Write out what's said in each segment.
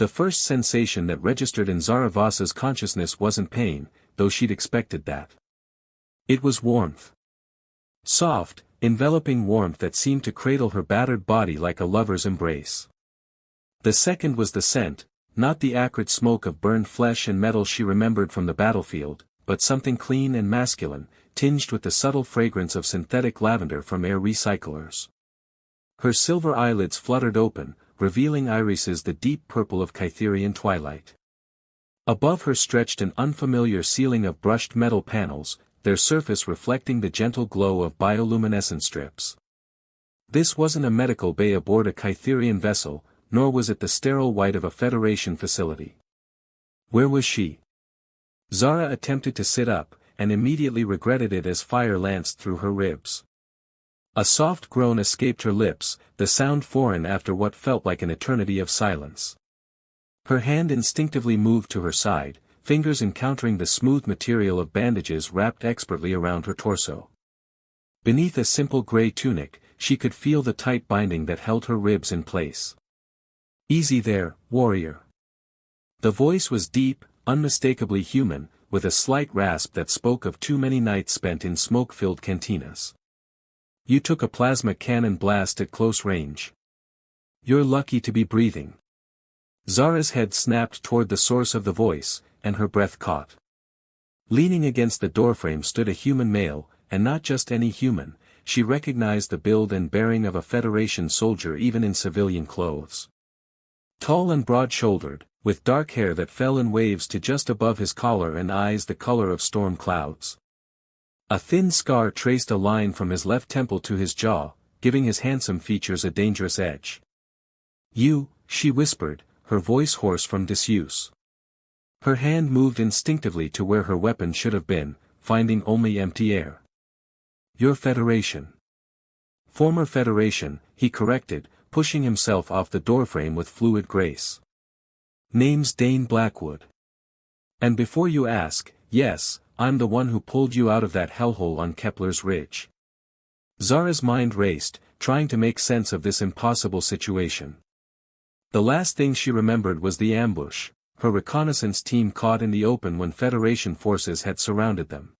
The first sensation that registered in Zara Voss's consciousness wasn't pain, though she'd expected that. It was warmth. Soft, enveloping warmth that seemed to cradle her battered body like a lover's embrace. The second was the scent, not the acrid smoke of burned flesh and metal she remembered from the battlefield, but something clean and masculine, tinged with the subtle fragrance of synthetic lavender from air recyclers. Her silver eyelids fluttered open, revealing irises the deep purple of Kytherian twilight. Above her stretched an unfamiliar ceiling of brushed metal panels, their surface reflecting the gentle glow of bioluminescent strips. This wasn't a medical bay aboard a Kytherian vessel, nor was it the sterile white of a Federation facility. Where was she? Zara attempted to sit up, and immediately regretted it as fire lanced through her ribs. A soft groan escaped her lips, the sound foreign after what felt like an eternity of silence. Her hand instinctively moved to her side, fingers encountering the smooth material of bandages wrapped expertly around her torso. Beneath a simple gray tunic, she could feel the tight binding that held her ribs in place. "Easy there, warrior." The voice was deep, unmistakably human, with a slight rasp that spoke of too many nights spent in smoke-filled cantinas. "You took a plasma cannon blast at close range. You're lucky to be breathing." Zara's head snapped toward the source of the voice, and her breath caught. Leaning against the doorframe stood a human male, and not just any human. She recognized the build and bearing of a Federation soldier even in civilian clothes. Tall and broad-shouldered, with dark hair that fell in waves to just above his collar and eyes the color of storm clouds. A thin scar traced a line from his left temple to his jaw, giving his handsome features a dangerous edge. "You," she whispered, her voice hoarse from disuse. Her hand moved instinctively to where her weapon should have been, finding only empty air. "Your Federation." "Former Federation," he corrected, pushing himself off the doorframe with fluid grace. "Name's Dane Blackwood. And before you ask, yes, I'm the one who pulled you out of that hellhole on Kepler's Ridge." Zara's mind raced, trying to make sense of this impossible situation. The last thing she remembered was the ambush, her reconnaissance team caught in the open when Federation forces had surrounded them.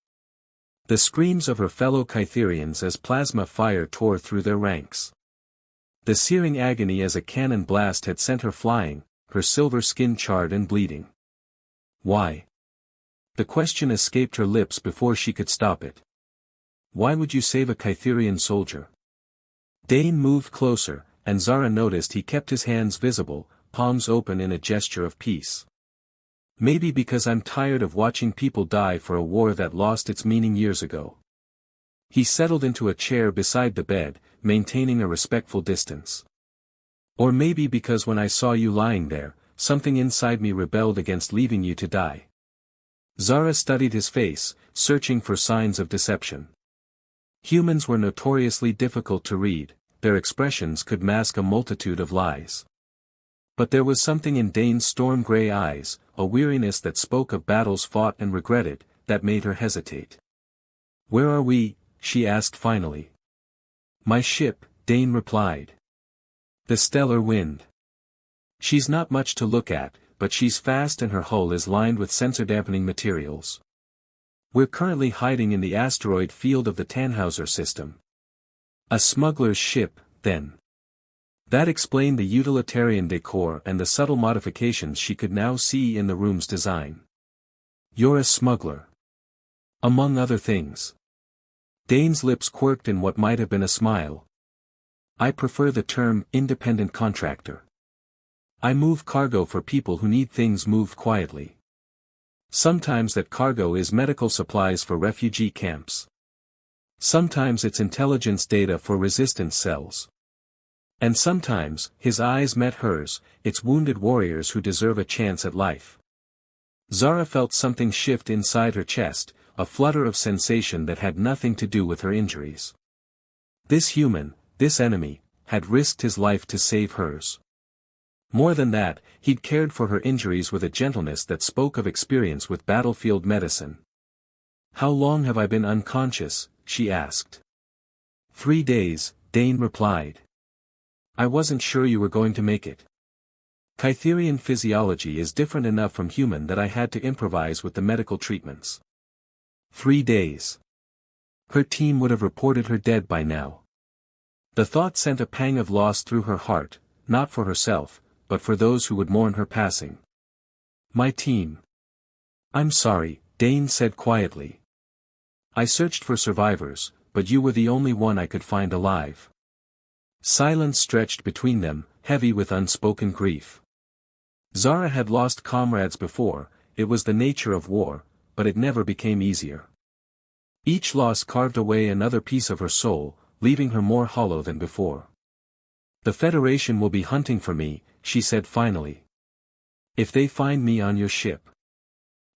The screams of her fellow Kytherians as plasma fire tore through their ranks. The searing agony as a cannon blast had sent her flying, her silver skin charred and bleeding. Why? The question escaped her lips before she could stop it. Why would you save a Kytherian soldier? Dane moved closer, and Zara noticed he kept his hands visible, palms open in a gesture of peace. "Maybe because I'm tired of watching people die for a war that lost its meaning years ago." He settled into a chair beside the bed, maintaining a respectful distance. "Or maybe because when I saw you lying there, something inside me rebelled against leaving you to die." Zara studied his face, searching for signs of deception. Humans were notoriously difficult to read, their expressions could mask a multitude of lies. But there was something in Dane's storm-gray eyes, a weariness that spoke of battles fought and regretted, that made her hesitate. "Where are we?" she asked finally. "My ship," Dane replied. "The Stellar Wind. She's not much to look at, but she's fast and her hull is lined with sensor-dampening materials. We're currently hiding in the asteroid field of the Tannhauser system." A smuggler's ship, then. That explained the utilitarian decor and the subtle modifications she could now see in the room's design. "You're a smuggler." "Among other things." Dane's lips quirked in what might have been a smile. "I prefer the term independent contractor. I move cargo for people who need things moved quietly. Sometimes that cargo is medical supplies for refugee camps. Sometimes it's intelligence data for resistance cells. And sometimes," his eyes met hers, "it's wounded warriors who deserve a chance at life." Zara felt something shift inside her chest, a flutter of sensation that had nothing to do with her injuries. This human, this enemy, had risked his life to save hers. More than that, he'd cared for her injuries with a gentleness that spoke of experience with battlefield medicine. "How long have I been unconscious?" she asked. 3 days, Dane replied. "I wasn't sure you were going to make it." Kytherian physiology is different enough from human that I had to improvise with the medical treatments. 3 days. Her team would have reported her dead by now. The thought sent a pang of loss through her heart, not for herself, but for those who would mourn her passing. My team. I'm sorry, Dane said quietly. I searched for survivors, but you were the only one I could find alive. Silence stretched between them, heavy with unspoken grief. Zara had lost comrades before, it was the nature of war, but it never became easier. Each loss carved away another piece of her soul, leaving her more hollow than before. The Federation will be hunting for me, she said finally. If they find me on your ship,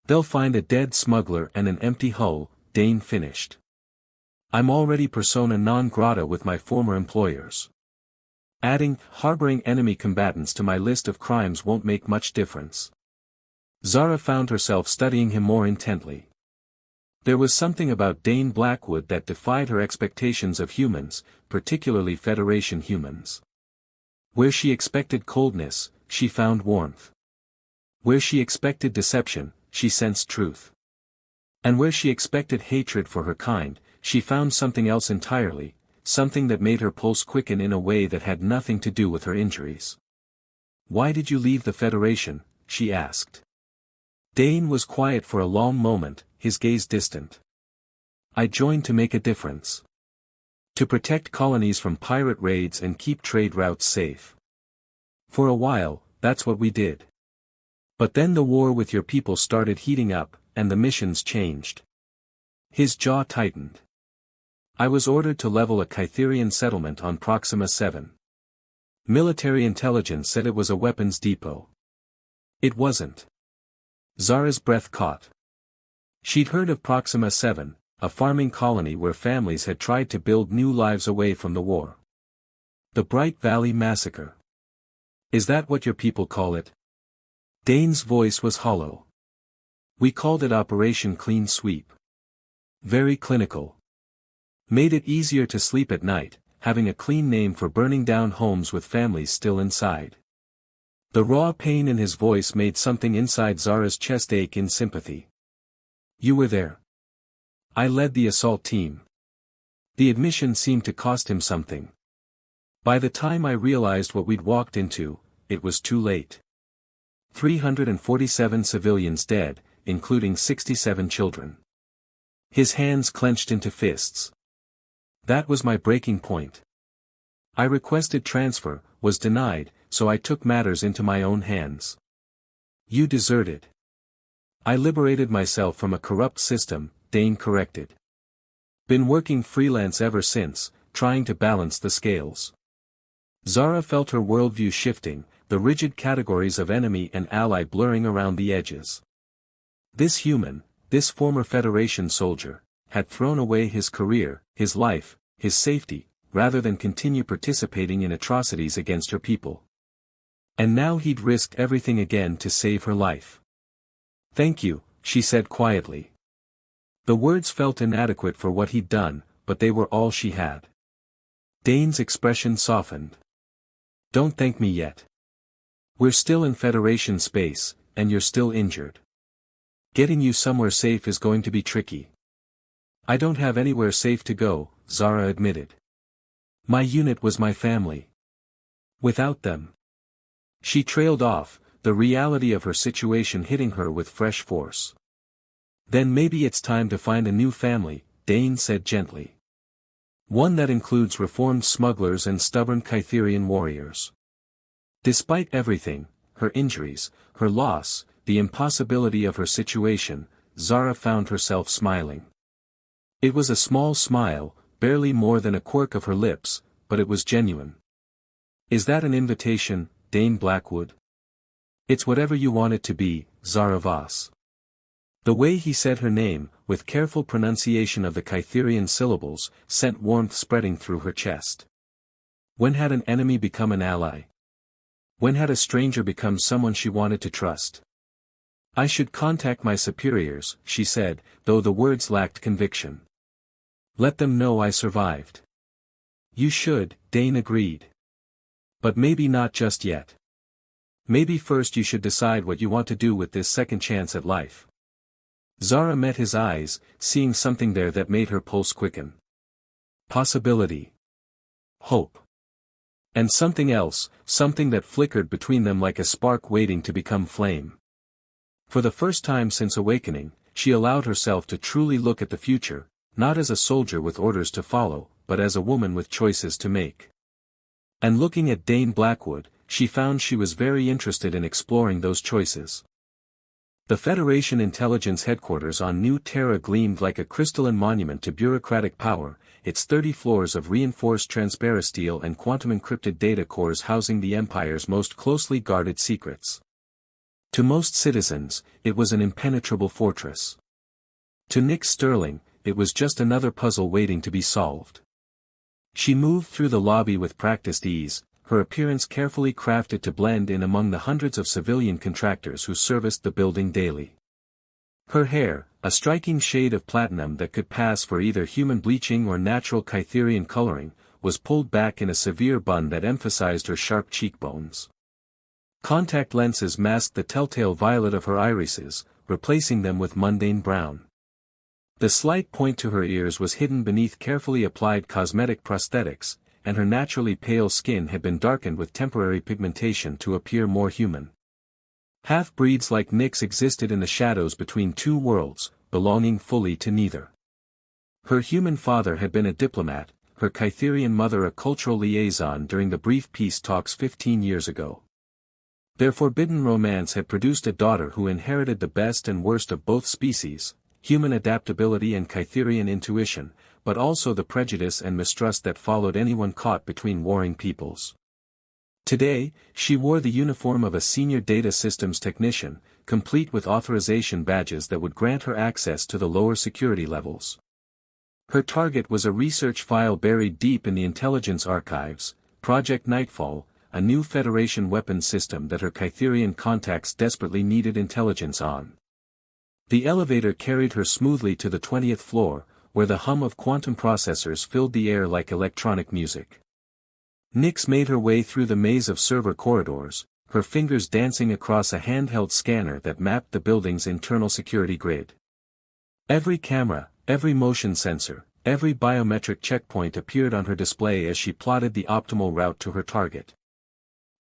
they'll find a dead smuggler and an empty hull, Dane finished. I'm already persona non grata with my former employers. Adding harboring enemy combatants to my list of crimes won't make much difference. Zara found herself studying him more intently. There was something about Dane Blackwood that defied her expectations of humans, particularly Federation humans. Where she expected coldness, she found warmth. Where she expected deception, she sensed truth. And where she expected hatred for her kind, she found something else entirely, something that made her pulse quicken in a way that had nothing to do with her injuries. Why did you leave the Federation? She asked. Dane was quiet for a long moment, his gaze distant. I joined to make a difference. To protect colonies from pirate raids and keep trade routes safe. For a while, that's what we did. But then the war with your people started heating up, and the missions changed. His jaw tightened. I was ordered to level a Kytherian settlement on Proxima 7. Military intelligence said it was a weapons depot. It wasn't. Zara's breath caught. She'd heard of Proxima 7, a farming colony where families had tried to build new lives away from the war. The Bright Valley Massacre. Is that what your people call it? Dane's voice was hollow. We called it Operation Clean Sweep. Very clinical. Made it easier to sleep at night, having a clean name for burning down homes with families still inside. The raw pain in his voice made something inside Zara's chest ache in sympathy. You were there. I led the assault team. The admission seemed to cost him something. By the time I realized what we'd walked into, it was too late. 347 civilians dead, including 67 children. His hands clenched into fists. That was my breaking point. I requested transfer, was denied, so I took matters into my own hands. You deserted. I liberated myself from a corrupt system, Dane corrected. Been working freelance ever since, trying to balance the scales. Zara felt her worldview shifting, the rigid categories of enemy and ally blurring around the edges. This human, this former Federation soldier, had thrown away his career, his life, his safety, rather than continue participating in atrocities against her people. And now he'd risked everything again to save her life. Thank you, she said quietly. The words felt inadequate for what he'd done, but they were all she had. Dane's expression softened. Don't thank me yet. We're still in Federation space, and you're still injured. Getting you somewhere safe is going to be tricky. I don't have anywhere safe to go, Zara admitted. My unit was my family. Without them. She trailed off, the reality of her situation hitting her with fresh force. Then maybe it's time to find a new family, Dane said gently. One that includes reformed smugglers and stubborn Kytherian warriors. Despite everything, her injuries, her loss, the impossibility of her situation, Zara found herself smiling. It was a small smile, barely more than a quirk of her lips, but it was genuine. Is that an invitation, Dane Blackwood? It's whatever you want it to be, Zara Voss. The way he said her name, with careful pronunciation of the Kytherian syllables, sent warmth spreading through her chest. When had an enemy become an ally? When had a stranger become someone she wanted to trust? I should contact my superiors, she said, though the words lacked conviction. Let them know I survived. You should, Dane agreed. But maybe not just yet. Maybe first you should decide what you want to do with this second chance at life. Zara met his eyes, seeing something there that made her pulse quicken. Possibility. Hope. And something else, something that flickered between them like a spark waiting to become flame. For the first time since awakening, she allowed herself to truly look at the future, not as a soldier with orders to follow, but as a woman with choices to make. And looking at Dane Blackwood, she found she was very interested in exploring those choices. The Federation Intelligence Headquarters on New Terra gleamed like a crystalline monument to bureaucratic power, its 30 floors of reinforced transparisteel and quantum-encrypted data cores housing the Empire's most closely guarded secrets. To most citizens, it was an impenetrable fortress. To Nick Sterling, it was just another puzzle waiting to be solved. She moved through the lobby with practiced ease, her appearance carefully crafted to blend in among the hundreds of civilian contractors who serviced the building daily. Her hair, a striking shade of platinum that could pass for either human bleaching or natural Kytherian coloring, was pulled back in a severe bun that emphasized her sharp cheekbones. Contact lenses masked the telltale violet of her irises, replacing them with mundane brown. The slight point to her ears was hidden beneath carefully applied cosmetic prosthetics, and her naturally pale skin had been darkened with temporary pigmentation to appear more human. Half-breeds like Nick's existed in the shadows between two worlds, belonging fully to neither. Her human father had been a diplomat, her Kytherian mother a cultural liaison during the brief peace talks 15 years ago. Their forbidden romance had produced a daughter who inherited the best and worst of both species, human adaptability and Kytherian intuition, but also the prejudice and mistrust that followed anyone caught between warring peoples. Today, she wore the uniform of a senior data systems technician, complete with authorization badges that would grant her access to the lower security levels. Her target was a research file buried deep in the intelligence archives, Project Nightfall, a new Federation weapons system that her Kytherian contacts desperately needed intelligence on. The elevator carried her smoothly to the 20th floor, where the hum of quantum processors filled the air like electronic music. Nix made her way through the maze of server corridors, her fingers dancing across a handheld scanner that mapped the building's internal security grid. Every camera, every motion sensor, every biometric checkpoint appeared on her display as she plotted the optimal route to her target.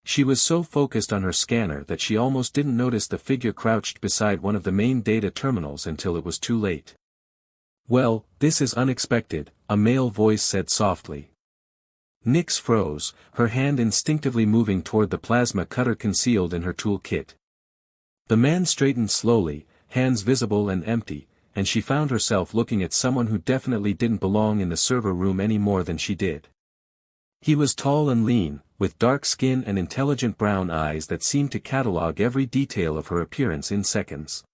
She was so focused on her scanner that she almost didn't notice the figure crouched beside one of the main data terminals until it was too late. "Well, this is unexpected," a male voice said softly. Nix froze, her hand instinctively moving toward the plasma cutter concealed in her tool kit. The man straightened slowly, hands visible and empty, and she found herself looking at someone who definitely didn't belong in the server room any more than she did. He was tall and lean, with dark skin and intelligent brown eyes that seemed to catalog every detail of her appearance in seconds.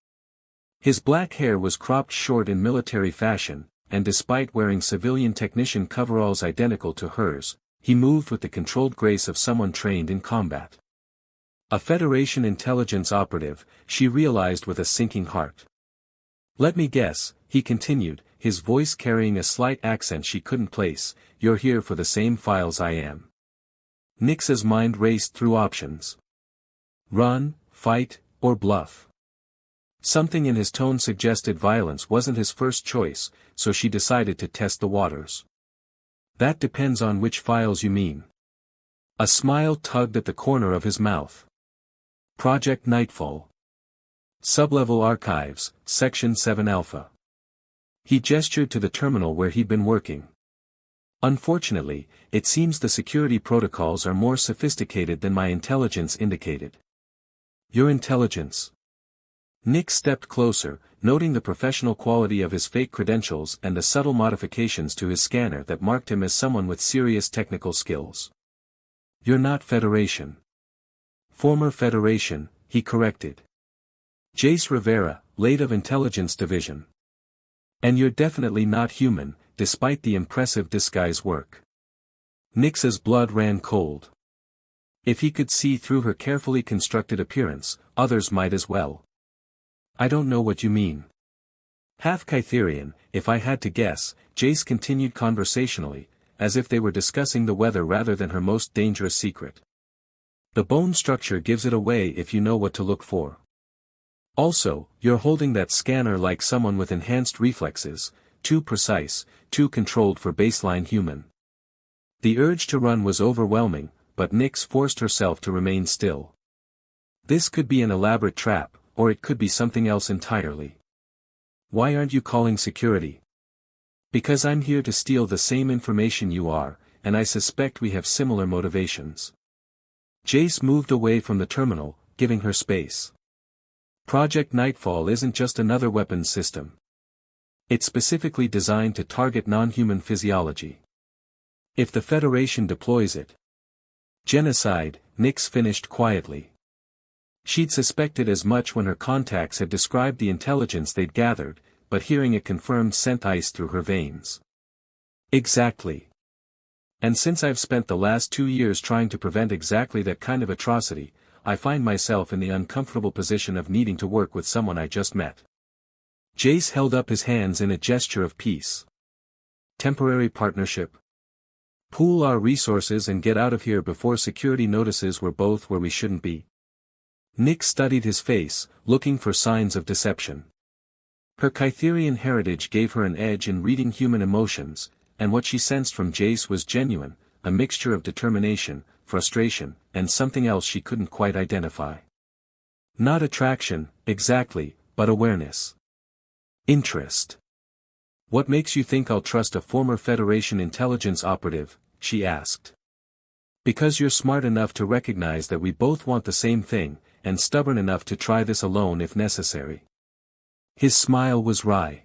His black hair was cropped short in military fashion, and despite wearing civilian technician coveralls identical to hers, he moved with the controlled grace of someone trained in combat. A Federation intelligence operative, she realized with a sinking heart. "Let me guess," he continued, his voice carrying a slight accent she couldn't place, "you're here for the same files I am." Nix's mind raced through options. Run, fight, or bluff. Something in his tone suggested violence wasn't his first choice, so she decided to test the waters. "That depends on which files you mean." A smile tugged at the corner of his mouth. "Project Nightfall. Sublevel Archives, Section 7 Alpha." He gestured to the terminal where he'd been working. "Unfortunately, it seems the security protocols are more sophisticated than my intelligence indicated." "Your intelligence?" Nick stepped closer, noting the professional quality of his fake credentials and the subtle modifications to his scanner that marked him as someone with serious technical skills. "You're not Federation." "Former Federation," he corrected. "Jace Rivera, late of Intelligence Division. And you're definitely not human, despite the impressive disguise work." Nix's blood ran cold. If he could see through her carefully constructed appearance, others might as well. "I don't know what you mean." "Half Kytherian, if I had to guess," Jace continued conversationally, as if they were discussing the weather rather than her most dangerous secret. The bone structure gives it away if you know what to look for. Also, you're holding that scanner like someone with enhanced reflexes, too precise, too controlled for baseline human. The urge to run was overwhelming, but Nyx forced herself to remain still. This could be an elaborate trap, or it could be something else entirely. Why aren't you calling security? Because I'm here to steal the same information you are, and I suspect we have similar motivations. Jace moved away from the terminal, giving her space. Project Nightfall isn't just another weapons system. It's specifically designed to target non-human physiology. If the Federation deploys it. Genocide, Nyx finished quietly. She'd suspected as much when her contacts had described the intelligence they'd gathered, but hearing it confirmed sent ice through her veins. Exactly. And since I've spent the last 2 years trying to prevent exactly that kind of atrocity, I find myself in the uncomfortable position of needing to work with someone I just met. Jace held up his hands in a gesture of peace. Temporary partnership. Pool our resources and get out of here before security notices we're both where we shouldn't be. Nyx studied his face, looking for signs of deception. Her Kytherian heritage gave her an edge in reading human emotions, and what she sensed from Jace was genuine, a mixture of determination, frustration, and something else she couldn't quite identify. Not attraction, exactly, but awareness. Interest. What makes you think I'll trust a former Federation intelligence operative? She asked. Because you're smart enough to recognize that we both want the same thing, and stubborn enough to try this alone if necessary. His smile was wry.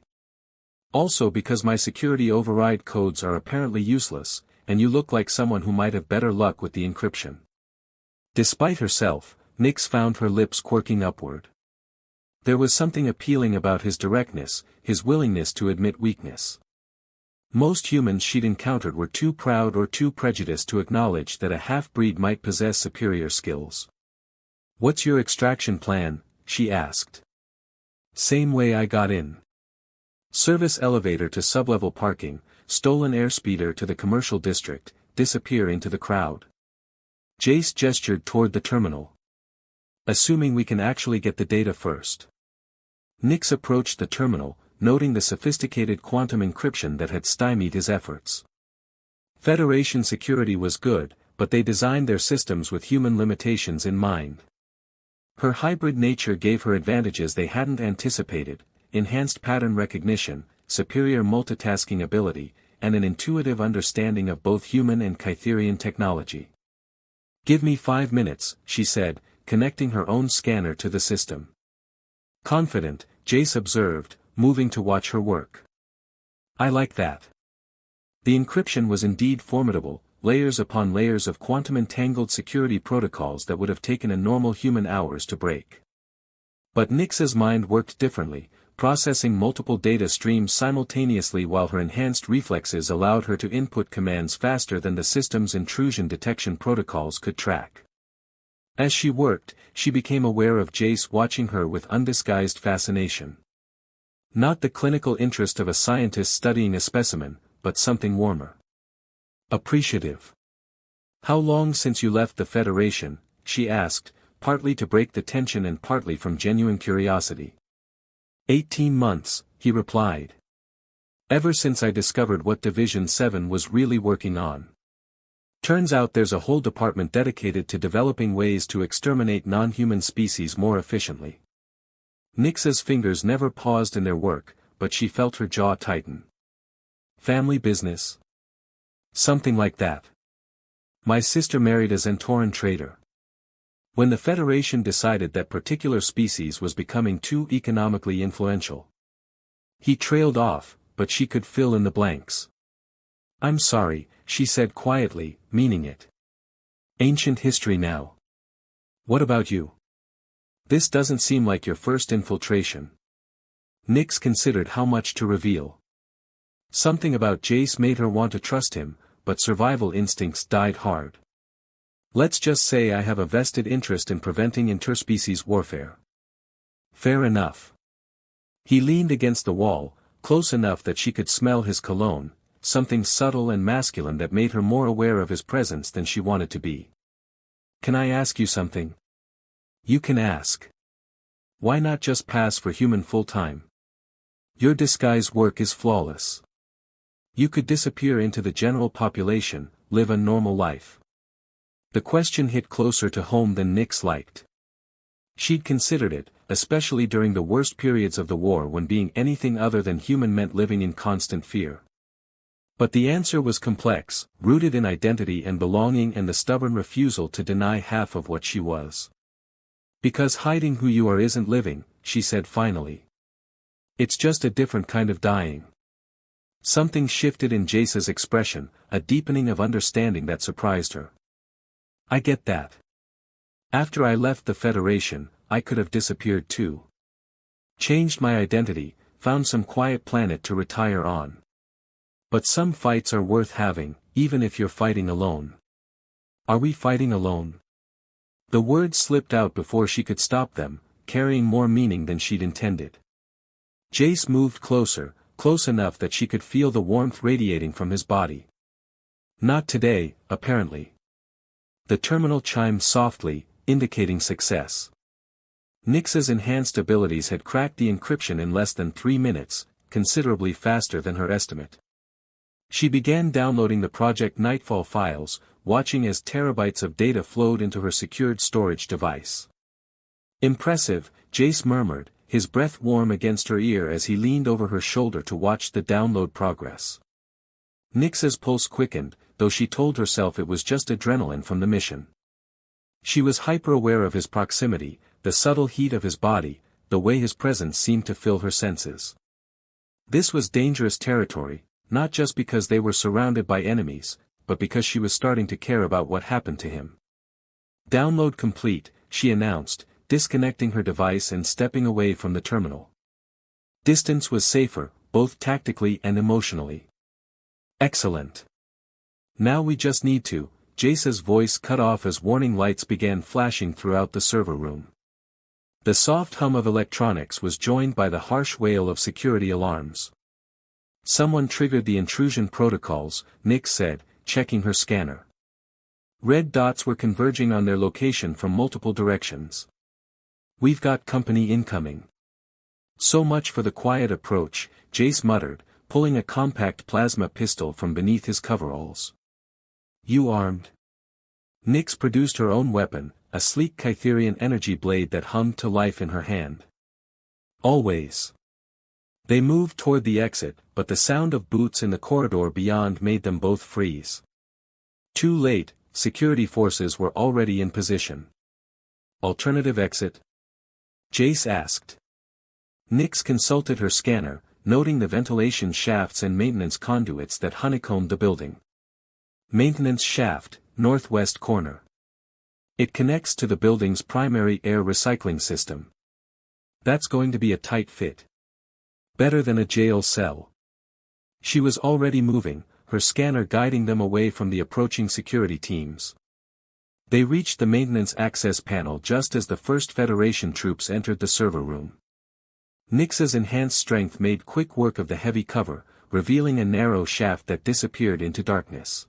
Also because my security override codes are apparently useless, and you look like someone who might have better luck with the encryption. Despite herself, Nyx found her lips quirking upward. There was something appealing about his directness, his willingness to admit weakness. Most humans she'd encountered were too proud or too prejudiced to acknowledge that a half-breed might possess superior skills. What's your extraction plan? She asked. Same way I got in. Service elevator to sublevel parking, stolen airspeeder to the commercial district, disappear into the crowd. Jace gestured toward the terminal. Assuming we can actually get the data first. Nyx approached the terminal, noting the sophisticated quantum encryption that had stymied his efforts. Federation security was good, but they designed their systems with human limitations in mind. Her hybrid nature gave her advantages they hadn't anticipated, enhanced pattern recognition, superior multitasking ability, and an intuitive understanding of both human and Kytherian technology. Give me 5 minutes, she said, connecting her own scanner to the system. Confident, Jace observed, moving to watch her work. I like that. The encryption was indeed formidable, layers upon layers of quantum-entangled security protocols that would have taken a normal human hours to break. But Nyx's mind worked differently, processing multiple data streams simultaneously while her enhanced reflexes allowed her to input commands faster than the system's intrusion detection protocols could track. As she worked, she became aware of Jace watching her with undisguised fascination. Not the clinical interest of a scientist studying a specimen, but something warmer. Appreciative. How long since you left the Federation? She asked, partly to break the tension and partly from genuine curiosity. 18 months, he replied. Ever since I discovered what Division 7 was really working on. Turns out there's a whole department dedicated to developing ways to exterminate non-human species more efficiently. Nyx's fingers never paused in their work, but she felt her jaw tighten. Family business? Something like that. My sister married a Zentoran trader. When the Federation decided that particular species was becoming too economically influential. He trailed off, but she could fill in the blanks. I'm sorry, she said quietly, meaning it. Ancient history now. What about you? This doesn't seem like your first infiltration. Nyx considered how much to reveal. Something about Jace made her want to trust him, but survival instincts died hard. Let's just say I have a vested interest in preventing interspecies warfare. Fair enough. He leaned against the wall, close enough that she could smell his cologne, something subtle and masculine that made her more aware of his presence than she wanted to be. Can I ask you something? You can ask. Why not just pass for human full-time? Your disguise work is flawless. You could disappear into the general population, live a normal life. The question hit closer to home than Nyx liked. She'd considered it, especially during the worst periods of the war when being anything other than human meant living in constant fear. But the answer was complex, rooted in identity and belonging and the stubborn refusal to deny half of what she was. Because hiding who you are isn't living, she said finally. It's just a different kind of dying. Something shifted in Jace's expression, a deepening of understanding that surprised her. I get that. After I left the Federation, I could have disappeared too. Changed my identity, found some quiet planet to retire on. But some fights are worth having, even if you're fighting alone. Are we fighting alone? The words slipped out before she could stop them, carrying more meaning than she'd intended. Jace moved closer, close enough that she could feel the warmth radiating from his body. Not today, apparently. The terminal chimed softly, indicating success. Nyx's enhanced abilities had cracked the encryption in less than 3 minutes, considerably faster than her estimate. She began downloading the Project Nightfall files, watching as terabytes of data flowed into her secured storage device. Impressive, Jace murmured, his breath warm against her ear as he leaned over her shoulder to watch the download progress. Nyx's pulse quickened, though she told herself it was just adrenaline from the mission. She was hyper-aware of his proximity, the subtle heat of his body, the way his presence seemed to fill her senses. This was dangerous territory, not just because they were surrounded by enemies, but because she was starting to care about what happened to him. Download complete, she announced, disconnecting her device and stepping away from the terminal. Distance was safer, both tactically and emotionally. Excellent. Now we just need to, Jace's voice cut off as warning lights began flashing throughout the server room. The soft hum of electronics was joined by the harsh wail of security alarms. Someone triggered the intrusion protocols, Nyx said, checking her scanner. Red dots were converging on their location from multiple directions. We've got company incoming. So much for the quiet approach, Jace muttered, pulling a compact plasma pistol from beneath his coveralls. You armed? Nyx produced her own weapon, a sleek Kytherian energy blade that hummed to life in her hand. Always. They moved toward the exit, but the sound of boots in the corridor beyond made them both freeze. Too late, security forces were already in position. Alternative exit? Jace asked. Nyx consulted her scanner, noting the ventilation shafts and maintenance conduits that honeycombed the building. Maintenance shaft, northwest corner. It connects to the building's primary air recycling system. That's going to be a tight fit. Better than a jail cell. She was already moving, her scanner guiding them away from the approaching security teams. They reached the maintenance access panel just as the first Federation troops entered the server room. Nyx's enhanced strength made quick work of the heavy cover, revealing a narrow shaft that disappeared into darkness.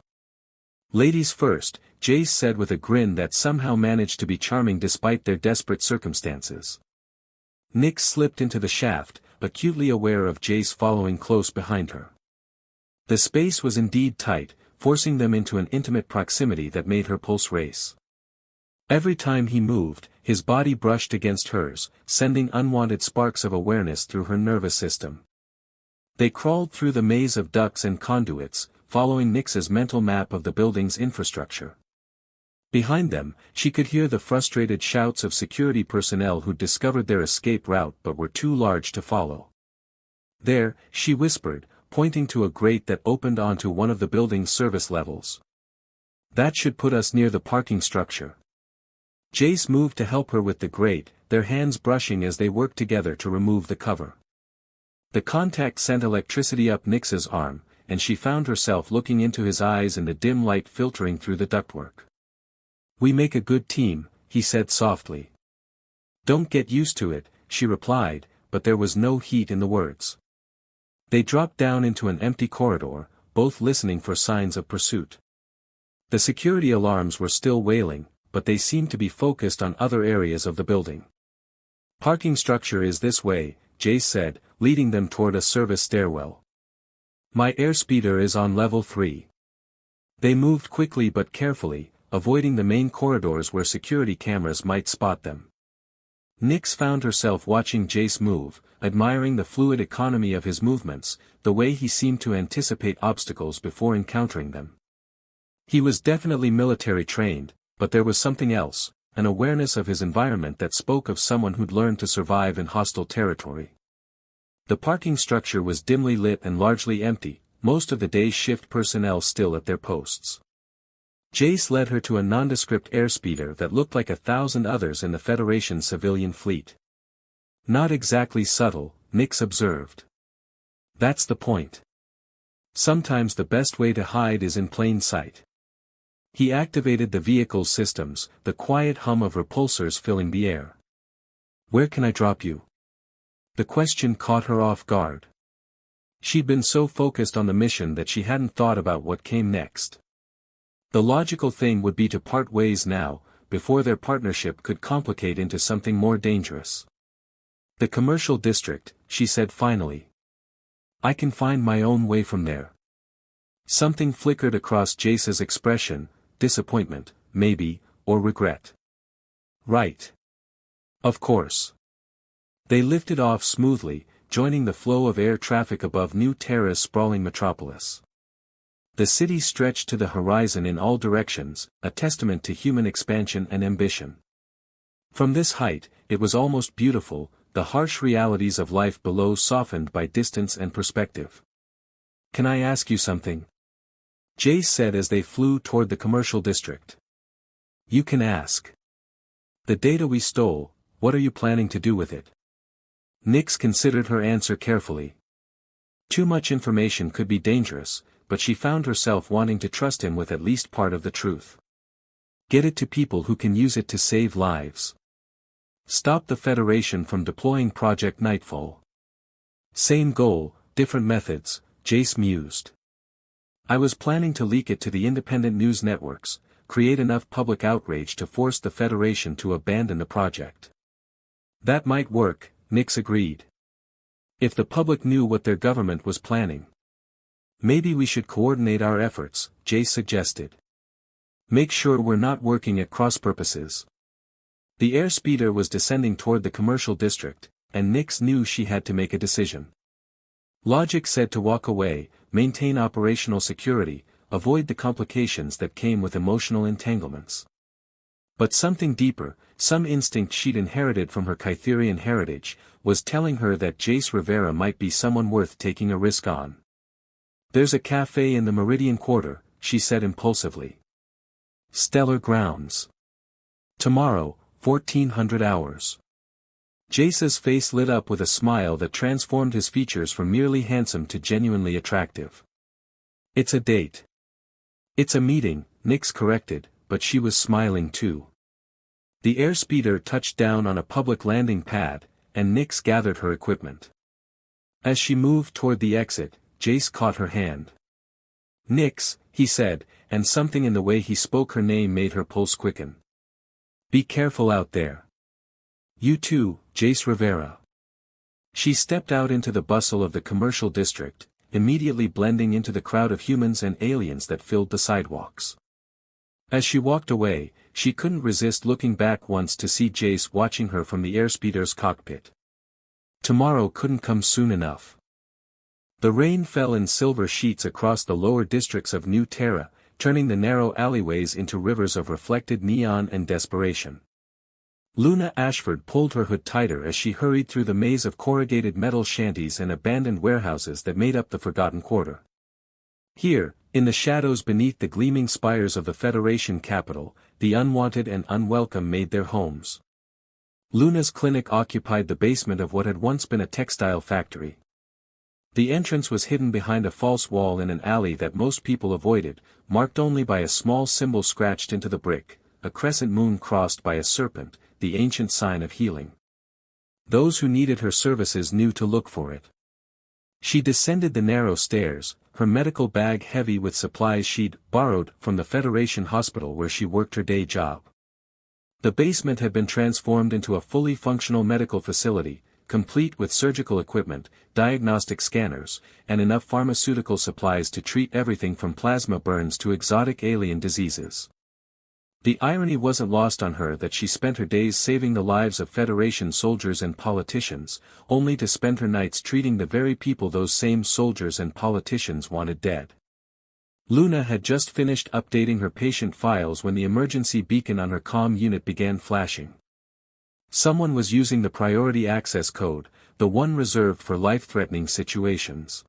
Ladies first, Jace said with a grin that somehow managed to be charming despite their desperate circumstances. Nyx slipped into the shaft, acutely aware of Jace following close behind her. The space was indeed tight, forcing them into an intimate proximity that made her pulse race. Every time he moved, his body brushed against hers, sending unwanted sparks of awareness through her nervous system. They crawled through the maze of ducts and conduits, following Nyx's mental map of the building's infrastructure. Behind them, she could hear the frustrated shouts of security personnel who'd discovered their escape route but were too large to follow. There, she whispered, pointing to a grate that opened onto one of the building's service levels. That should put us near the parking structure. Jace moved to help her with the grate, their hands brushing as they worked together to remove the cover. The contact sent electricity up Nyx's arm, and she found herself looking into his eyes in the dim light filtering through the ductwork. We make a good team, he said softly. Don't get used to it, she replied, but there was no heat in the words. They dropped down into an empty corridor, both listening for signs of pursuit. The security alarms were still wailing, but they seemed to be focused on other areas of the building. Parking structure is this way, Jace said, leading them toward a service stairwell. My airspeeder is on level 3. They moved quickly but carefully, avoiding the main corridors where security cameras might spot them. Nyx found herself watching Jace move, admiring the fluid economy of his movements, the way he seemed to anticipate obstacles before encountering them. He was definitely military trained, but there was something else, an awareness of his environment that spoke of someone who'd learned to survive in hostile territory. The parking structure was dimly lit and largely empty, most of the day's shift personnel still at their posts. Jace led her to a nondescript airspeeder that looked like 1,000 others in the Federation civilian fleet. Not exactly subtle, Nyx observed. That's the point. Sometimes the best way to hide is in plain sight. He activated the vehicle's systems, the quiet hum of repulsors filling the air. Where can I drop you? The question caught her off guard. She'd been so focused on the mission that she hadn't thought about what came next. The logical thing would be to part ways now, before their partnership could complicate into something more dangerous. The commercial district, she said finally. I can find my own way from there. Something flickered across Jace's expression, disappointment, maybe, or regret. Right. Of course. They lifted off smoothly, joining the flow of air traffic above New Terra's sprawling metropolis. The city stretched to the horizon in all directions, a testament to human expansion and ambition. From this height, it was almost beautiful, the harsh realities of life below softened by distance and perspective. Can I ask you something? Jace said as they flew toward the commercial district. You can ask. The data we stole, what are you planning to do with it? Nyx considered her answer carefully. Too much information could be dangerous, but she found herself wanting to trust him with at least part of the truth. Get it to people who can use it to save lives. Stop the Federation from deploying Project Nightfall. Same goal, different methods, Jace mused. I was planning to leak it to the independent news networks, create enough public outrage to force the Federation to abandon the project. That might work, Nyx agreed. If the public knew what their government was planning. Maybe we should coordinate our efforts, Jace suggested. Make sure we're not working at cross purposes. The airspeeder was descending toward the commercial district, and Nyx knew she had to make a decision. Logic said to walk away, maintain operational security, avoid the complications that came with emotional entanglements. But something deeper, some instinct she'd inherited from her Kytherian heritage, was telling her that Jace Rivera might be someone worth taking a risk on. There's a cafe in the Meridian Quarter, she said impulsively. Stellar grounds. Tomorrow, 1400 hours. Jace's face lit up with a smile that transformed his features from merely handsome to genuinely attractive. It's a date. It's a meeting, Nyx corrected, but she was smiling too. The airspeeder touched down on a public landing pad, and Nyx gathered her equipment. As she moved toward the exit, Jace caught her hand. Nyx, he said, and something in the way he spoke her name made her pulse quicken. Be careful out there. You too, Jace Rivera. She stepped out into the bustle of the commercial district, immediately blending into the crowd of humans and aliens that filled the sidewalks. As she walked away, she couldn't resist looking back once to see Jace watching her from the airspeeder's cockpit. Tomorrow couldn't come soon enough. The rain fell in silver sheets across the lower districts of New Terra, turning the narrow alleyways into rivers of reflected neon and desperation. Luna Ashford pulled her hood tighter as she hurried through the maze of corrugated metal shanties and abandoned warehouses that made up the Forgotten Quarter. Here, in the shadows beneath the gleaming spires of the Federation capital, the unwanted and unwelcome made their homes. Luna's clinic occupied the basement of what had once been a textile factory. The entrance was hidden behind a false wall in an alley that most people avoided, marked only by a small symbol scratched into the brick, a crescent moon crossed by a serpent, the ancient sign of healing. Those who needed her services knew to look for it. She descended the narrow stairs, her medical bag heavy with supplies she'd borrowed from the Federation hospital where she worked her day job. The basement had been transformed into a fully functional medical facility, complete with surgical equipment, diagnostic scanners, and enough pharmaceutical supplies to treat everything from plasma burns to exotic alien diseases. The irony wasn't lost on her that she spent her days saving the lives of Federation soldiers and politicians, only to spend her nights treating the very people those same soldiers and politicians wanted dead. Luna had just finished updating her patient files when the emergency beacon on her comm unit began flashing. Someone was using the priority access code, the one reserved for life-threatening situations.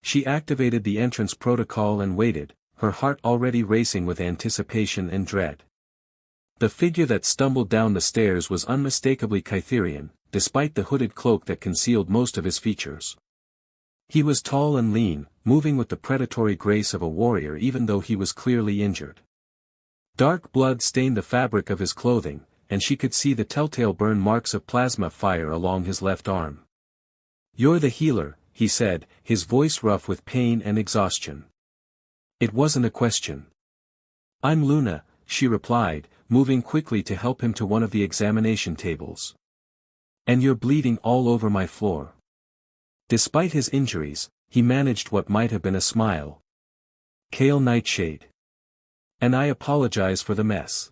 She activated the entrance protocol and waited, her heart already racing with anticipation and dread. The figure that stumbled down the stairs was unmistakably Kytherian, despite the hooded cloak that concealed most of his features. He was tall and lean, moving with the predatory grace of a warrior even though he was clearly injured. Dark blood stained the fabric of his clothing, and she could see the telltale burn marks of plasma fire along his left arm. "You're the healer," he said, his voice rough with pain and exhaustion. It wasn't a question. "I'm Luna," she replied, moving quickly to help him to one of the examination tables. "And you're bleeding all over my floor." Despite his injuries, he managed what might have been a smile. "Kale Nightshade. And I apologize for the mess."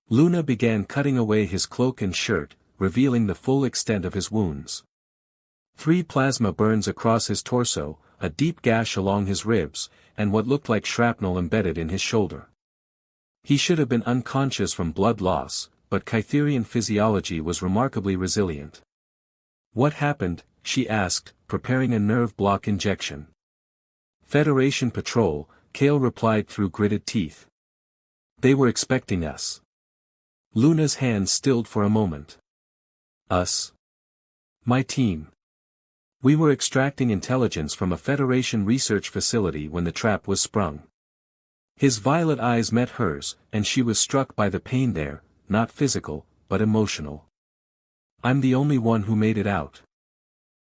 Luna began cutting away his cloak and shirt, revealing the full extent of his wounds. 3 plasma burns across his torso, a deep gash along his ribs, and what looked like shrapnel embedded in his shoulder. He should have been unconscious from blood loss, but Kytherian physiology was remarkably resilient. "What happened?" she asked, preparing a nerve block injection. "Federation patrol," Kale replied through gritted teeth. "They were expecting us." Luna's hands stilled for a moment. "Us? My team. We were extracting intelligence from a Federation research facility when the trap was sprung." His violet eyes met hers, and she was struck by the pain there, not physical, but emotional. "I'm the only one who made it out."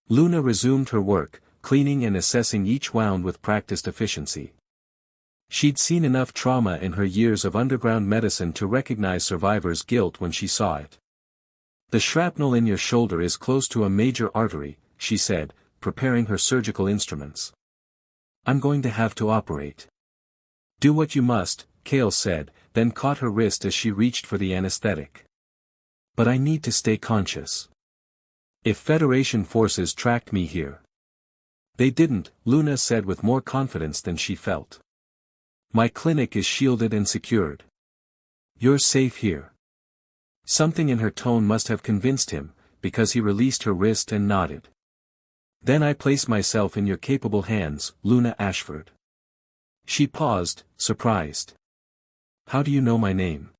Luna resumed her work, cleaning and assessing each wound with practiced efficiency. She'd seen enough trauma in her years of underground medicine to recognize survivors' guilt when she saw it. "The shrapnel in your shoulder is close to a major artery," she said, preparing her surgical instruments. "I'm going to have to operate." "Do what you must," Kale said, then caught her wrist as she reached for the anesthetic. "But I need to stay conscious. If Federation forces tracked me here." "They didn't," Luna said with more confidence than she felt. "My clinic is shielded and secured. You're safe here." Something in her tone must have convinced him, because he released her wrist and nodded. "Then I place myself in your capable hands, Luna Ashford." She paused, surprised. "How do you know my name?"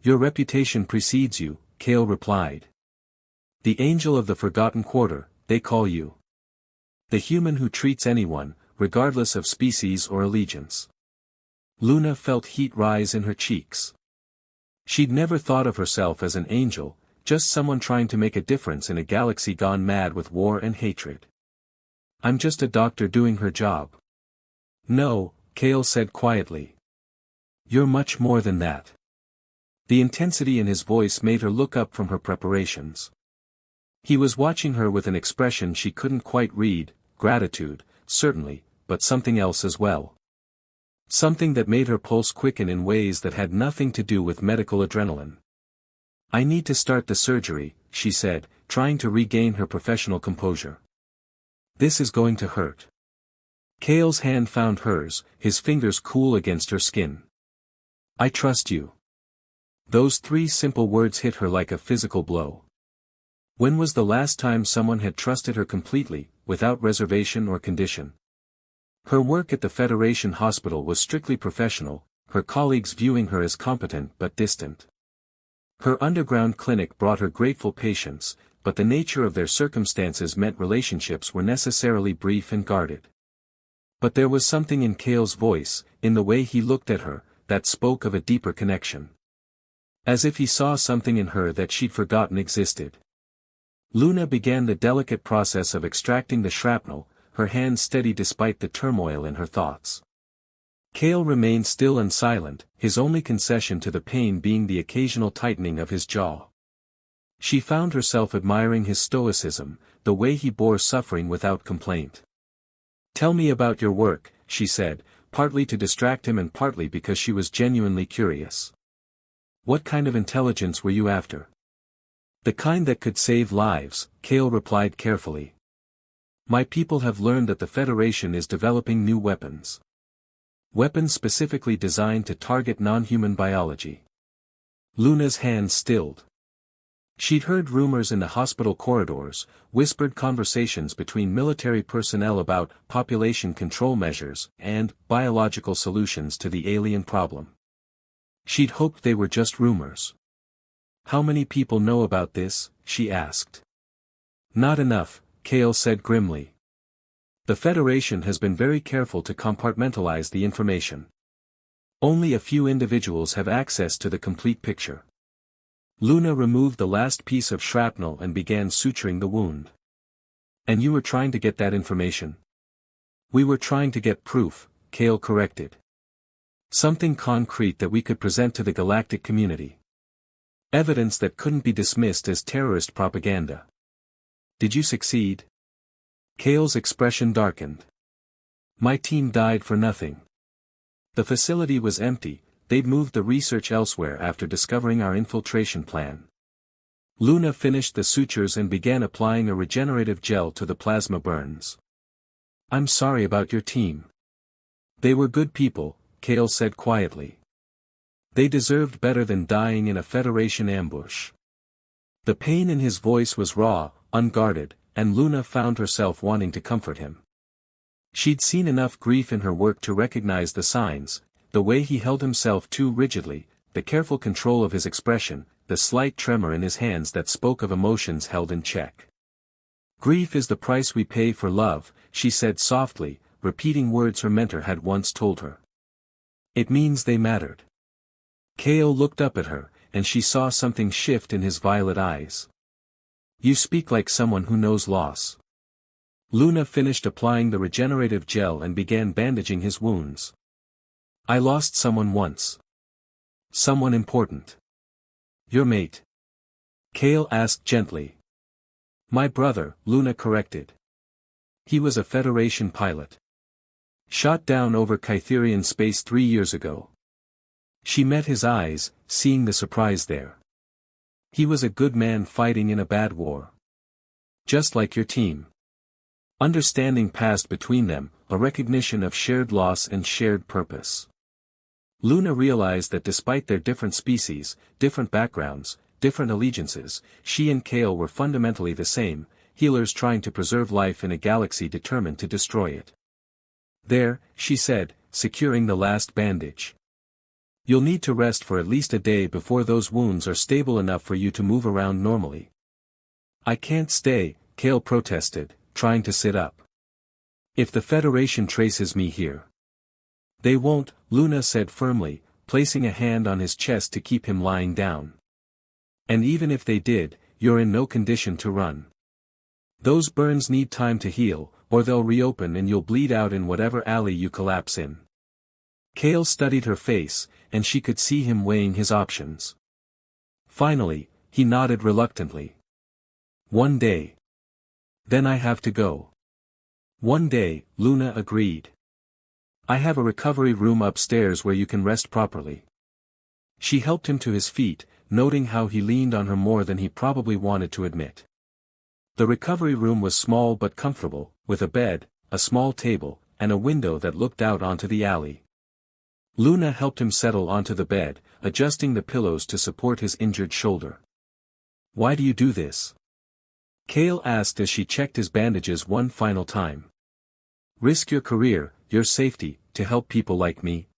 "Your reputation precedes you," Kale replied. "The Angel of the Forgotten Quarter, they call you. The human who treats anyone, regardless of species or allegiance." Luna felt heat rise in her cheeks. She'd never thought of herself as an angel, just someone trying to make a difference in a galaxy gone mad with war and hatred. "I'm just a doctor doing her job." "No," Kale said quietly. "You're much more than that." The intensity in his voice made her look up from her preparations. He was watching her with an expression she couldn't quite read, gratitude, certainly, but something else as well. Something that made her pulse quicken in ways that had nothing to do with medical adrenaline. "I need to start the surgery," she said, trying to regain her professional composure. "This is going to hurt." Kale's hand found hers, his fingers cool against her skin. "I trust you." Those 3 simple words hit her like a physical blow. When was the last time someone had trusted her completely, without reservation or condition? Her work at the Federation hospital was strictly professional, her colleagues viewing her as competent but distant. Her underground clinic brought her grateful patients, but the nature of their circumstances meant relationships were necessarily brief and guarded. But there was something in Kale's voice, in the way he looked at her, that spoke of a deeper connection. As if he saw something in her that she'd forgotten existed. Luna began the delicate process of extracting the shrapnel, her hands steady despite the turmoil in her thoughts. Kale remained still and silent, his only concession to the pain being the occasional tightening of his jaw. She found herself admiring his stoicism, the way he bore suffering without complaint. "Tell me about your work," she said, partly to distract him and partly because she was genuinely curious. "What kind of intelligence were you after?" "The kind that could save lives," Kale replied carefully. "My people have learned that the Federation is developing new weapons. Weapons specifically designed to target non-human biology." Luna's hands stilled. She'd heard rumors in the hospital corridors, whispered conversations between military personnel about population control measures and biological solutions to the alien problem. She'd hoped they were just rumors. "How many people know about this?" she asked. "Not enough," Kale said grimly. "The Federation has been very careful to compartmentalize the information. Only a few individuals have access to the complete picture." Luna removed the last piece of shrapnel and began suturing the wound. "And you were trying to get that information?" "We were trying to get proof," Kale corrected. "Something concrete that we could present to the galactic community. Evidence that couldn't be dismissed as terrorist propaganda." "Did you succeed?" Kale's expression darkened. "My team died for nothing. The facility was empty, they'd moved the research elsewhere after discovering our infiltration plan." Luna finished the sutures and began applying a regenerative gel to the plasma burns. "I'm sorry about your team. They were good people," Kale said quietly. "They deserved better than dying in a Federation ambush." The pain in his voice was raw, unguarded, and Luna found herself wanting to comfort him. She'd seen enough grief in her work to recognize the signs, the way he held himself too rigidly, the careful control of his expression, the slight tremor in his hands that spoke of emotions held in check. "Grief is the price we pay for love," she said softly, repeating words her mentor had once told her. "It means they mattered." Kale looked up at her, and she saw something shift in his violet eyes. "You speak like someone who knows loss." Luna finished applying the regenerative gel and began bandaging his wounds. "I lost someone once. Someone important." "Your mate?" Kale asked gently. "My brother," Luna corrected. "He was a Federation pilot. Shot down over Kytherian space 3 years ago." She met his eyes, seeing the surprise there. "He was a good man fighting in a bad war. Just like your team." Understanding passed between them, a recognition of shared loss and shared purpose. Luna realized that despite their different species, different backgrounds, different allegiances, she and Kale were fundamentally the same, healers trying to preserve life in a galaxy determined to destroy it. "There," she said, securing the last bandage. "You'll need to rest for at least a day before those wounds are stable enough for you to move around normally." "I can't stay," Kale protested, trying to sit up. "If the Federation traces me here." "They won't," Luna said firmly, placing a hand on his chest to keep him lying down. "And even if they did, you're in no condition to run. Those burns need time to heal, or they'll reopen and you'll bleed out in whatever alley you collapse in." Kale studied her face, and she could see him weighing his options. Finally, he nodded reluctantly. "One day. Then I have to go." "One day," Luna agreed. "I have a recovery room upstairs where you can rest properly." She helped him to his feet, noting how he leaned on her more than he probably wanted to admit. The recovery room was small but comfortable, with a bed, a small table, and a window that looked out onto the alley. Luna helped him settle onto the bed, adjusting the pillows to support his injured shoulder. "Why do you do this?" Kale asked as she checked his bandages one final time. "Risk your career, your safety, to help people like me?"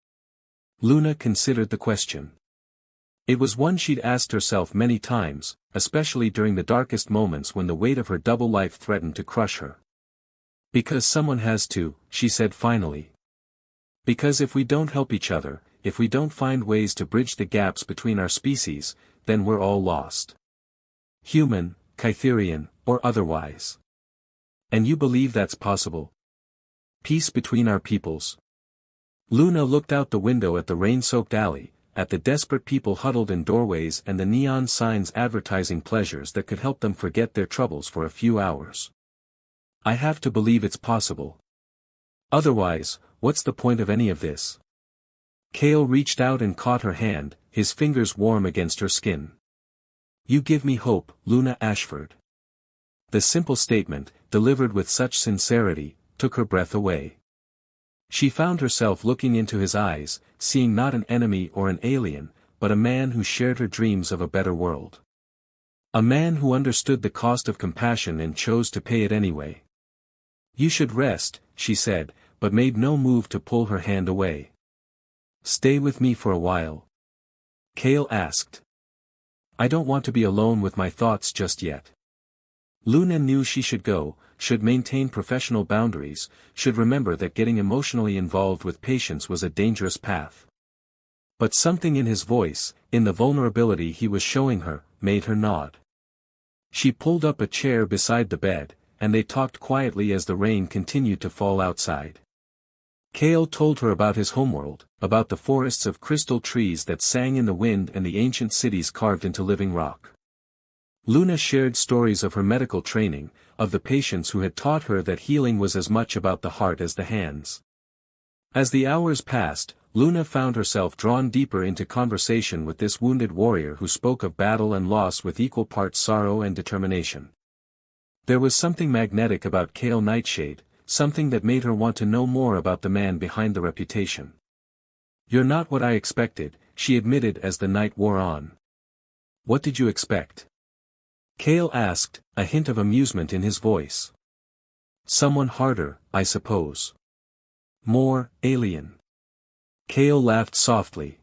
Luna considered the question. It was one she'd asked herself many times, especially during the darkest moments when the weight of her double life threatened to crush her. "Because someone has to," she said finally. "Because if we don't help each other, if we don't find ways to bridge the gaps between our species, then we're all lost. Human, Kytherian, or otherwise." "And you believe that's possible? Peace between our peoples?" Luna looked out the window at the rain-soaked alley, at the desperate people huddled in doorways and the neon signs advertising pleasures that could help them forget their troubles for a few hours. I have to believe it's possible. Otherwise, what's the point of any of this? Cale reached out and caught her hand, his fingers warm against her skin. You give me hope, Luna Ashford. The simple statement, delivered with such sincerity, took her breath away. She found herself looking into his eyes, seeing not an enemy or an alien, but a man who shared her dreams of a better world. A man who understood the cost of compassion and chose to pay it anyway. You should rest, she said, but made no move to pull her hand away. Stay with me for a while? Cale asked. I don't want to be alone with my thoughts just yet. Luna knew she should go, should maintain professional boundaries, should remember that getting emotionally involved with patients was a dangerous path. But something in his voice, in the vulnerability he was showing her, made her nod. She pulled up a chair beside the bed, and they talked quietly as the rain continued to fall outside. Cale told her about his homeworld, about the forests of crystal trees that sang in the wind and the ancient cities carved into living rock. Luna shared stories of her medical training, of the patients who had taught her that healing was as much about the heart as the hands. As the hours passed, Luna found herself drawn deeper into conversation with this wounded warrior who spoke of battle and loss with equal parts sorrow and determination. There was something magnetic about Cale Nightshade, something that made her want to know more about the man behind the reputation. You're not what I expected, she admitted as the night wore on. What did you expect? Cale asked, a hint of amusement in his voice. Someone harder, I suppose. More, alien. Cale laughed softly.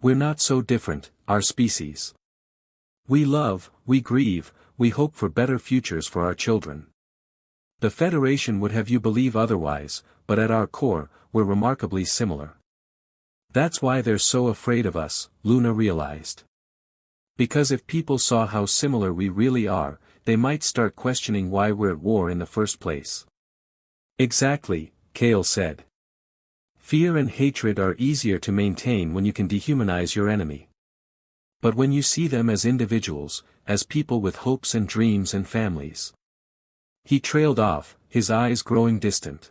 We're not so different, our species. We love, we grieve, we hope for better futures for our children. The Federation would have you believe otherwise, but at our core, we're remarkably similar. That's why they're so afraid of us, Luna realized. Because if people saw how similar we really are, they might start questioning why we're at war in the first place. Exactly, Cale said. Fear and hatred are easier to maintain when you can dehumanize your enemy. But when you see them as individuals, as people with hopes and dreams and families. He trailed off, his eyes growing distant.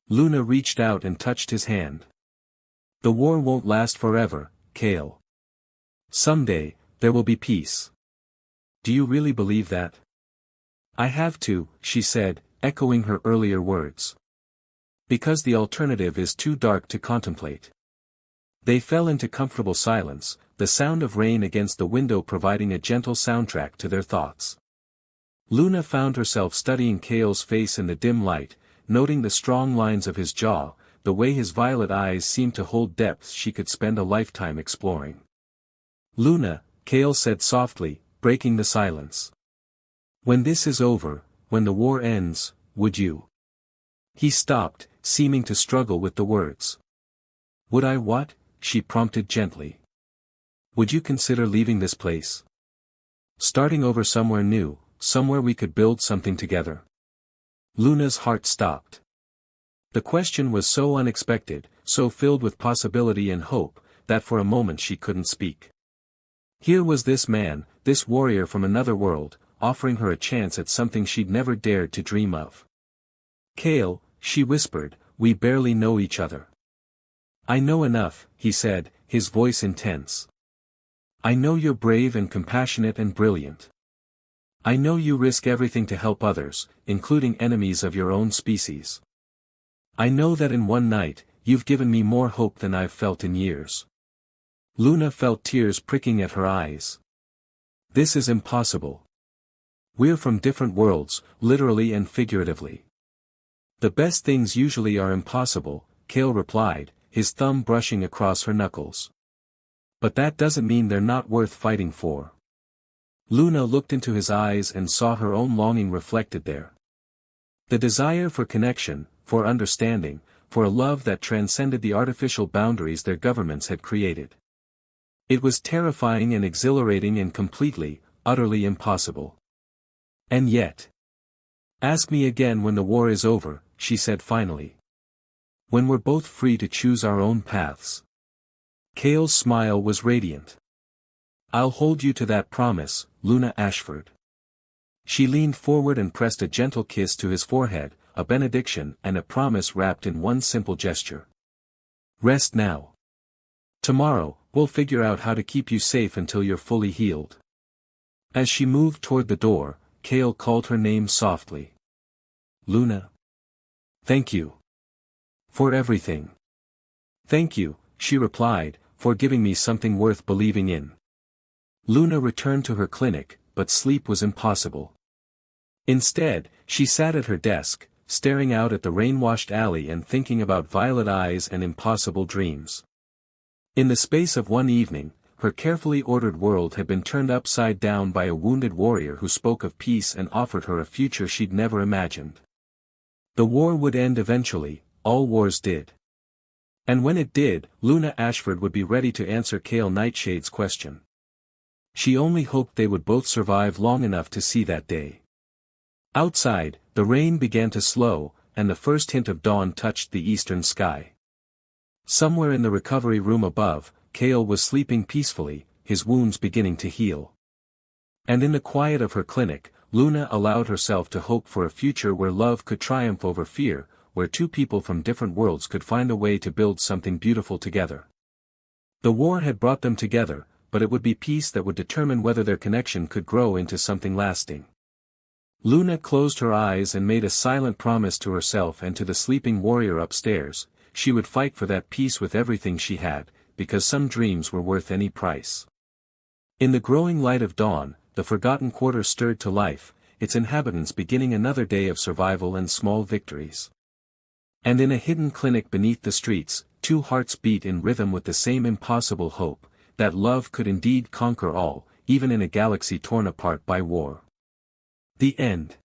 Luna reached out and touched his hand. The war won't last forever, Cale. Someday, there will be peace. Do you really believe that? I have to, she said, echoing her earlier words. Because the alternative is too dark to contemplate. They fell into comfortable silence, the sound of rain against the window providing a gentle soundtrack to their thoughts. Luna found herself studying Cale's face in the dim light, noting the strong lines of his jaw, the way his violet eyes seemed to hold depths she could spend a lifetime exploring. Luna, Cale said softly, breaking the silence. When this is over, when the war ends, would you? He stopped, seeming to struggle with the words. Would I what? She prompted gently. Would you consider leaving this place? Starting over somewhere new, somewhere we could build something together. Luna's heart stopped. The question was so unexpected, so filled with possibility and hope, that for a moment she couldn't speak. Here was this man, this warrior from another world, offering her a chance at something she'd never dared to dream of. Cale, she whispered, we barely know each other. I know enough, he said, his voice intense. I know you're brave and compassionate and brilliant. I know you risk everything to help others, including enemies of your own species. I know that in one night, you've given me more hope than I've felt in years. Luna felt tears pricking at her eyes. This is impossible. We're from different worlds, literally and figuratively. The best things usually are impossible, Cale replied, his thumb brushing across her knuckles. But that doesn't mean they're not worth fighting for. Luna looked into his eyes and saw her own longing reflected there. The desire for connection, for understanding, for a love that transcended the artificial boundaries their governments had created. It was terrifying and exhilarating and completely, utterly impossible. And yet. Ask me again when the war is over, she said finally. When we're both free to choose our own paths. Kale's smile was radiant. I'll hold you to that promise, Luna Ashford. She leaned forward and pressed a gentle kiss to his forehead, a benediction and a promise wrapped in one simple gesture. Rest now. Tomorrow, we'll figure out how to keep you safe until you're fully healed. As she moved toward the door, Kale called her name softly. Luna. Thank you. For everything. Thank you, she replied, for giving me something worth believing in. Luna returned to her clinic, but sleep was impossible. Instead, she sat at her desk, staring out at the rain-washed alley and thinking about violet eyes and impossible dreams. In the space of one evening, her carefully ordered world had been turned upside down by a wounded warrior who spoke of peace and offered her a future she'd never imagined. The war would end eventually, all wars did. And when it did, Luna Ashford would be ready to answer Kale Nightshade's question. She only hoped they would both survive long enough to see that day. Outside, the rain began to slow, and the first hint of dawn touched the eastern sky. Somewhere in the recovery room above, Kale was sleeping peacefully, his wounds beginning to heal. And in the quiet of her clinic, Luna allowed herself to hope for a future where love could triumph over fear, where two people from different worlds could find a way to build something beautiful together. The war had brought them together, but it would be peace that would determine whether their connection could grow into something lasting. Luna closed her eyes and made a silent promise to herself and to the sleeping warrior upstairs. She would fight for that peace with everything she had, because some dreams were worth any price. In the growing light of dawn, the forgotten quarter stirred to life, its inhabitants beginning another day of survival and small victories. And in a hidden clinic beneath the streets, two hearts beat in rhythm with the same impossible hope, that love could indeed conquer all, even in a galaxy torn apart by war. The end.